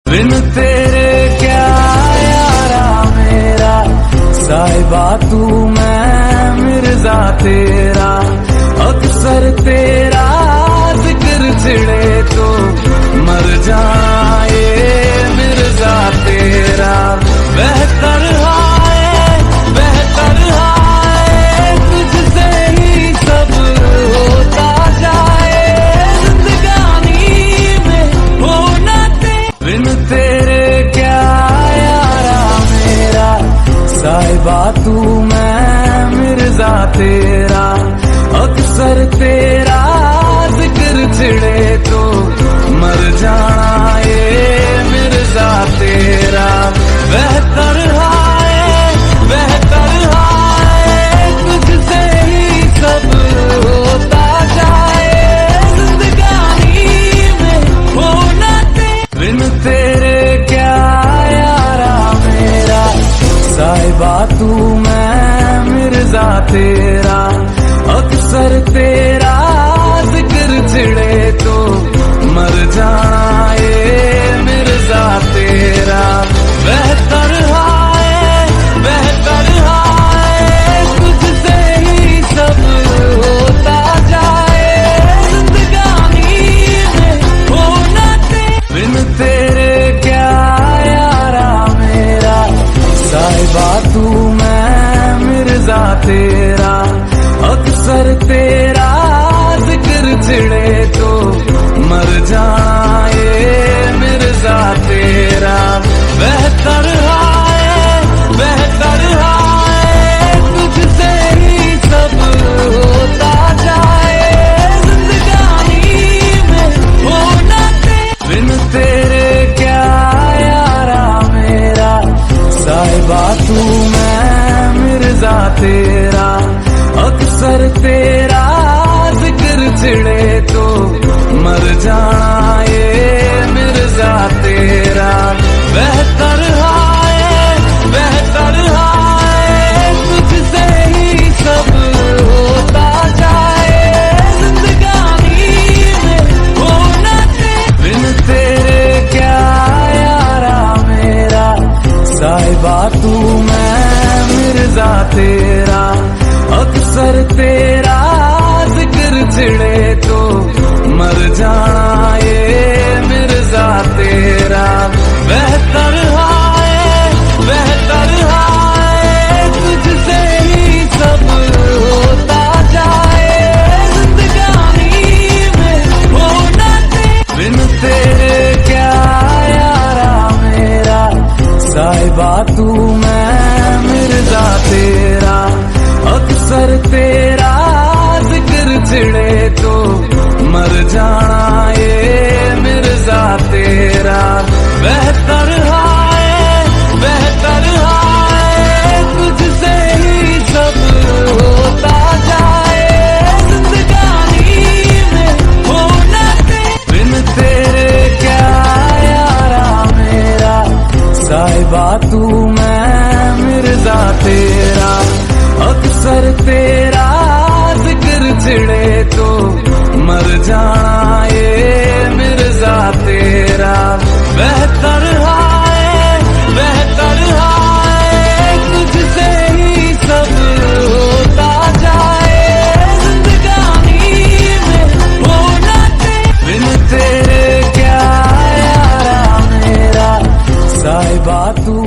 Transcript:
बिन तेरे क्या यारा मेरा, साहिबा तू मैं मिर्जा तेरा। अक्सर तेरा जिक्र छिड़े तो मर जाए मिर्जा तेरा। बेहतर हाय तुझसे ही सब होता जाए, जिंदगानी में होना बिन तेरे क्या यारा मेरा, साहिबा तू मैं मिर्जा तेरा। अक्सर तेरा जिक्र छिड़े तो मर जाए मिर्जा तेरा। बेहतर हाय तुझसे ही सब होता जाए, जिंदगानी में होना बिन तेरे क्या यारा मेरा, साहिबा तू मैं मिर्जा तेरा। अक्सर तेरा जिक्र छिड़े तो मर जाए मिर्जा तेरा। बेहतर हाय तुझसे ही सब होता जाए, जिंदगानी में होना बिन तेरे क्या यारा मेरा, साहिबा तू मैं मिर्जा तेरा। अक्सर तेरा जिक्र छिड़े तो मर जाए मिर्जा तेरा। बेहतर हाय तुझसे ही सब होता जाए, जिंदगानी में होना बिन तेरे क्या यारा मेरा, साहिबा तू मैं मिर्जा तेरा। अक्सर तेरा जिक्र छिड़े तो मर जाए मिर्जा तेरा। बेहतर हाय तुझसे ही सब होता जाए, जिंदगानी में होना बिन तेरे क्या यारा मेरा, साहिबा तू मैं मिर्जा तेरा। अक्सर तेरा जिक्र छिड़े तो मर जाए मिर्जा तेरा। बेहतर हाय तुझसे ही सब होता जाए, जिंदगानी में होना बिन तेरे क्या यारा मेरा, साहिबा तू मैं मिर्जा तेरा। अक्सर तेरा जिक्र छिड़े तो मर जाए मिर्जा तेरा। बेहतर हाय तुझसे ही सब होता जाए, जिंदगानी में होना बिन तेरे क्या यारा मेरा, साहिबा तू मैं मिर्जा तेरा। अक्सर तेरा जिक्र छिड़े तो मर जाए मिर्जा तेरा। बेहतर हाय तुझसे ही सब होता जाए, जिंदगानी में होना बिन तेरे क्या यारा मेरा, साहिबा तू